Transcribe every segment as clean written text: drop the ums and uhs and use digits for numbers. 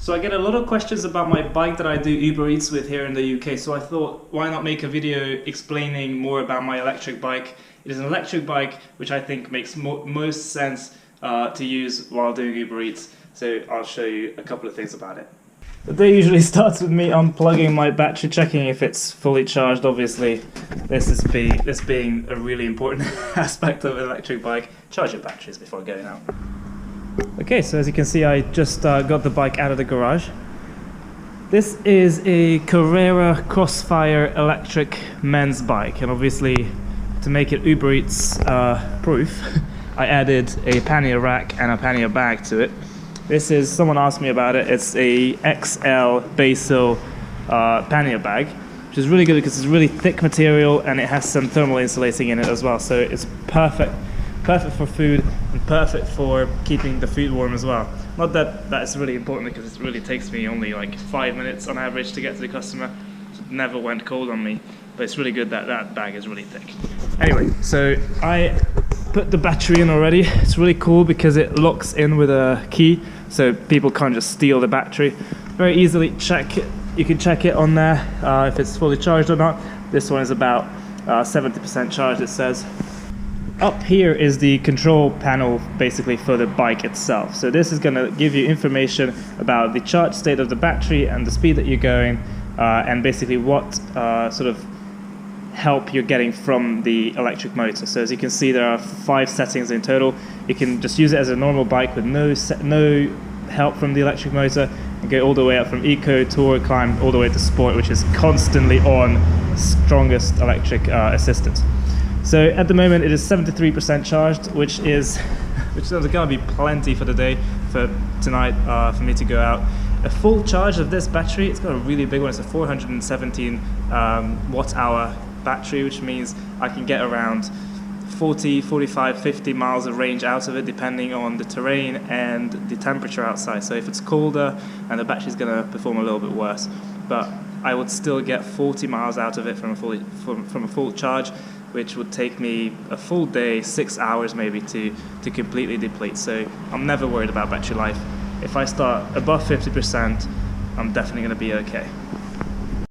So I get a lot of questions about my bike that I do Uber Eats with here in the UK, so I thought why not make a video explaining more about my electric bike. It is an electric bike which I think makes most sense to use while doing Uber Eats, so I'll show you a couple of things about it. The day usually starts with me unplugging my battery, checking if it's fully charged. Obviously, this being a really important aspect of an electric bike. Charge your batteries before going out. Okay, so as you can see, I just got the bike out of the garage. This is a Carrera Crossfire electric men's bike, and obviously to make it Uber Eats proof, I added a pannier rack and a pannier bag to it. This is, someone asked me about it, it's a XL Basil pannier bag, which is really good because it's really thick material and it has some thermal insulating in it as well, so it's perfect for food and perfect for keeping the food warm as well. Not that that's really important because it really takes me only like 5 minutes on average to get to the customer. It never went cold on me, but it's really good that that bag is really thick. Anyway, so I put the battery in already. It's really cool because it locks in with a key, so people can't just steal the battery. Very easily check it. You can check it on there if it's fully charged or not. This one is about 70% charged, it says. Up here is the control panel basically for the bike itself. So this is going to give you information about the charge state of the battery and the speed that you're going, and basically what sort of help you're getting from the electric motor. So as you can see, there are 5 settings in total. You can just use it as a normal bike with no help from the electric motor, and go all the way up from Eco, Tour, Climb, all the way to Sport, which is constantly on, strongest electric assistance. So at the moment it is 73% charged, which is going to be plenty for the day, for tonight, for me to go out. A full charge of this battery, it's got a really big one, it's a 417 watt hour battery, which means I can get around 40, 45, 50 miles of range out of it, depending on the terrain and the temperature outside. So if it's colder, and the battery's going to perform a little bit worse, but I would still get 40 miles out of it from a full charge, which would take me a full day, 6 hours maybe, to completely deplete. So I'm never worried about battery life. If I start above 50%, I'm definitely going to be okay.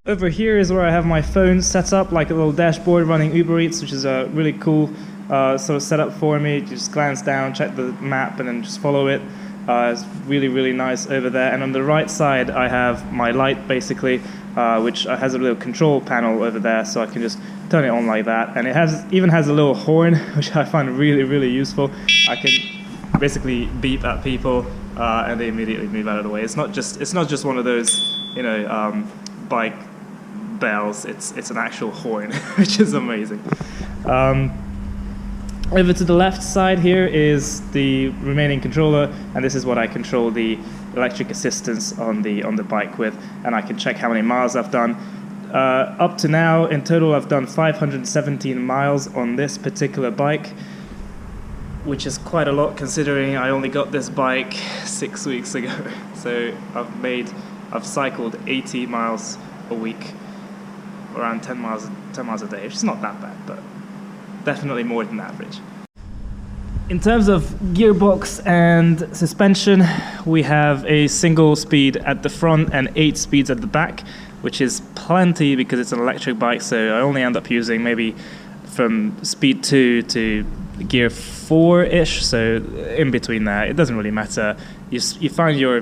Over here is where I have my phone set up, like a little dashboard running Uber Eats, which is a really cool sort of setup for me. You just glance down, check the map, and then just follow it. It's really, really nice over there. And on the right side, I have my light, basically, which has a little control panel over there, so I can just turn it on like that. And it even has a little horn, which I find really, really useful. I can basically beep at people, and they immediately move out of the way. It's not just one of those, bike bells. It's an actual horn, which is amazing. Over to the left side here is the remaining controller, and this is what I control the electric assistance on the bike with, and I can check how many miles I've done. Up to now, in total, I've done 517 miles on this particular bike, which is quite a lot considering I only got this bike 6 weeks ago. So I've cycled 80 miles a week, around 10 miles a day, which is not that bad, but definitely more than average. In terms of gearbox and suspension, we have a single speed at the front and 8 speeds at the back, which is plenty because it's an electric bike, so I only end up using maybe from speed 2 to gear 4-ish, so in between there, it doesn't really matter. You find your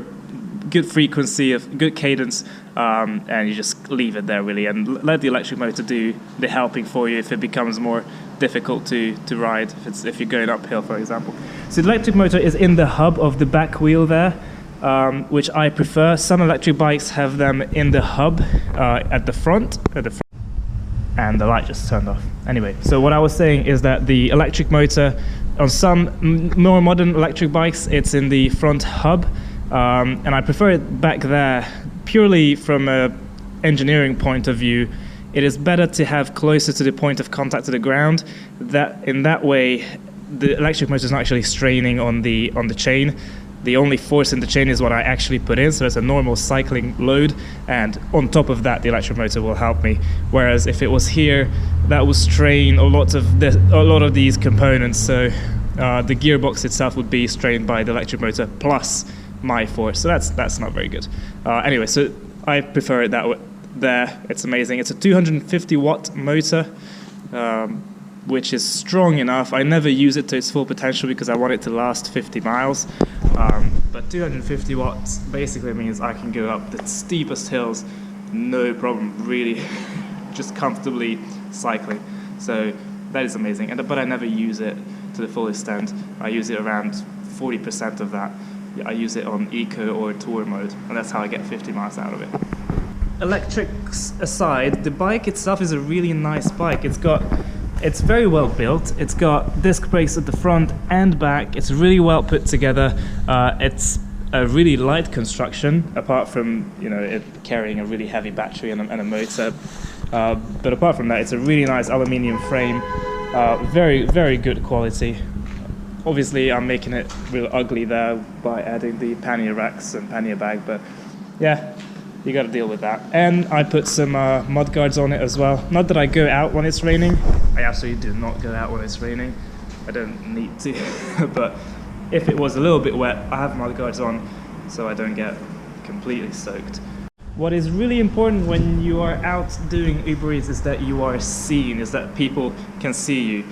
good frequency, of good cadence, and you just leave it there really, and let the electric motor do the helping for you if it becomes more difficult to ride, if you're going uphill, for example. So the electric motor is in the hub of the back wheel there, which I prefer. Some electric bikes have them in the hub at the front, and the light just turned off. Anyway, so what I was saying is that the electric motor on some more modern electric bikes, it's in the front hub, and I prefer it back there purely from an engineering point of view. It is better to have closer to the point of contact to the ground. That in that way, the electric motor is not actually straining on the chain. The only force in the chain is what I actually put in, so it's a normal cycling load, and on top of that, the electric motor will help me. Whereas if it was here, that would strain a lot of these components. So the gearbox itself would be strained by the electric motor plus my force, so that's not very good. Anyway, so I prefer it there. It's amazing. It's a 250 watt motor, which is strong enough. I never use it to its full potential because I want it to last 50 miles. But 250 watts basically means I can go up the steepest hills, no problem, really, just comfortably cycling. So that is amazing. But I never use it to the full extent. I use it around 40% of that. I use it on eco or tour mode, and that's how I get 50 miles out of it. Electrics aside, the bike itself is a really nice bike. It's very well built. It's got disc brakes at the front and back. It's really well put together. It's a really light construction, apart from it carrying a really heavy battery and a motor. But apart from that, it's a really nice aluminium frame. Very, very good quality. Obviously, I'm making it real ugly there by adding the pannier racks and pannier bag, but yeah, you got to deal with that. And I put some mud guards on it as well. Not that I go out when it's raining. I absolutely do not go out when it's raining. I don't need to. But if it was a little bit wet, I have mud guards on so I don't get completely soaked. What is really important when you are out doing Uber Eats is that you are seen, is that people can see you.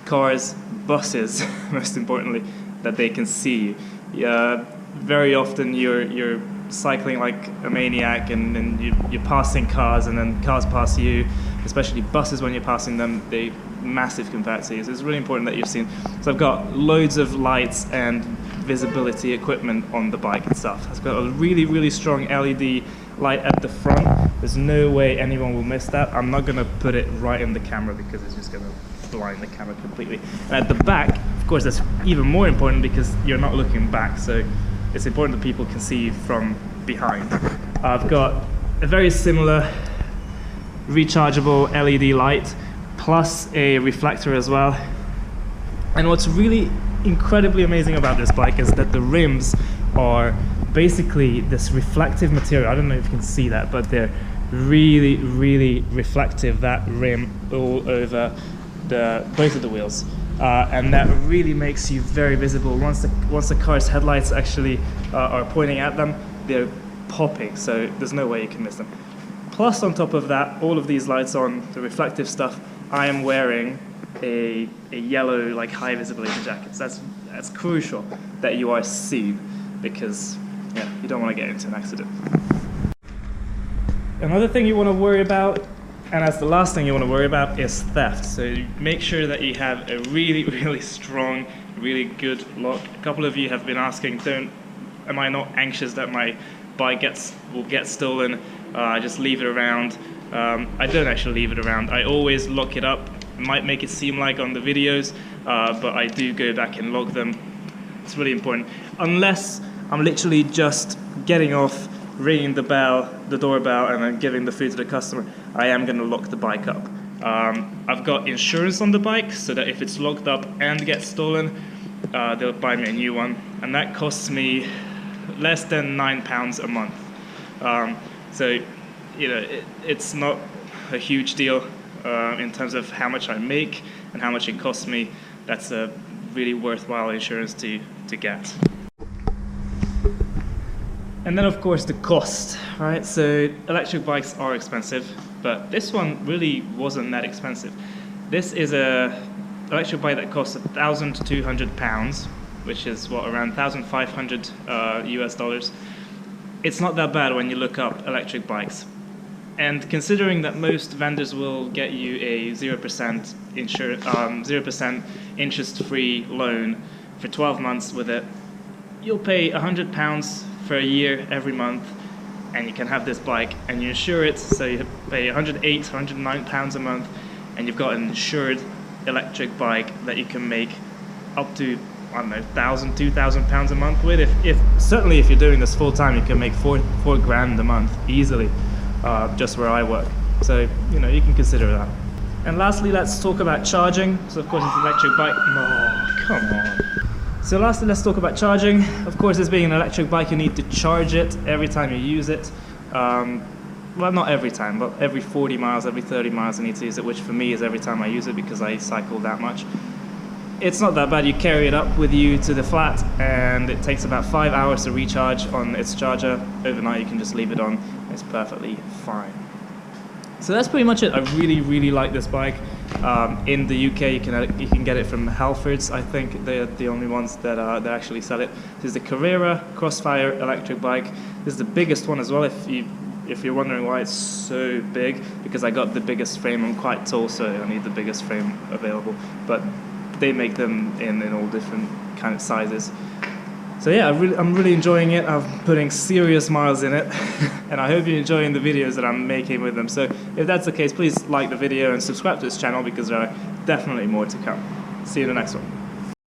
Cars, buses, most importantly, that they can see you. Very often you're cycling like a maniac, and then you're passing cars, and then cars pass you, especially buses. When you're passing them, they're massive compared to you, so it's really important that you're seen. So I've got loads of lights and visibility equipment on the bike itself. It's got a really, really strong LED light at the front. There's no way anyone will miss that. I'm not going to put it right in the camera because it's just going to blind the camera completely. And at the back, of course, that's even more important because you're not looking back, so it's important that people can see you from behind. I've got a very similar rechargeable LED light plus a reflector as well. And what's really incredibly amazing about this bike is that the rims are basically this reflective material. I don't know if you can see that, but they're really, really reflective, that rim all over both of the wheels. And that really makes you very visible. Once the car's headlights actually are pointing at them, they're popping, so there's no way you can miss them. Plus, on top of that, all of these lights on, the reflective stuff, I am wearing a yellow, like, high visibility jacket. So that's crucial that you are seen, because you don't want to get into an accident. Another thing you want to worry about, and that's the last thing you want to worry about, is theft. So make sure that you have a really, really strong, really good lock. A couple of you have been asking, am I not anxious that my bike will get stolen? I just leave it around. I don't actually leave it around. I always lock it up. It might make it seem like on the videos, but I do go back and log them. It's really important. Unless I'm literally just getting off, ringing the doorbell, and then giving the food to the customer, I am going to lock the bike up. I've got insurance on the bike, so that if it's locked up and gets stolen, they'll buy me a new one, and that costs me less than £9 a month. So, it's not a huge deal in terms of how much I make and how much it costs me. That's a really worthwhile insurance to get. And then, of course, the cost, right? So electric bikes are expensive, but this one really wasn't that expensive. This is a electric bike that costs £1,200, which is around 1,500 US dollars. It's not that bad when you look up electric bikes. And considering that most vendors will get you a 0% interest-free loan for 12 months with it, you'll pay £100 for a year every month, and you can have this bike and you insure it, so you pay £108, £109 a month, and you've got an insured electric bike that you can make up to, I don't know, £1,000, £2,000 a month with. Certainly if you're doing this full time, you can make four grand a month easily, just where I work. So you can consider that. And lastly, let's talk about charging. So of course it's an electric bike. Oh, come on. So lastly, let's talk about charging. Of course, this being an electric bike, you need to charge it every time you use it. Well, not every time, but every 40 miles, every 30 miles I need to use it, which for me is every time I use it because I cycle that much. it's not that bad. You carry it up with you to the flat, and it takes about 5 hours to recharge on its charger. Overnight you can just leave it on, it's perfectly fine. So that's pretty much it. I really like this bike. In the UK you can get it from Halfords. I think they're the only ones that actually sell it. This is the Carrera Crossfire electric bike. This is the biggest one as well, if you're wondering why it's so big, because I got the biggest frame. I'm quite tall, so I need the biggest frame available, but they make them in all different kind of sizes. So yeah, I'm really enjoying it. I'm putting serious miles in it and I hope you're enjoying the videos that I'm making with them. So if that's the case, please like the video and subscribe to this channel, because there are definitely more to come. See you in the next one.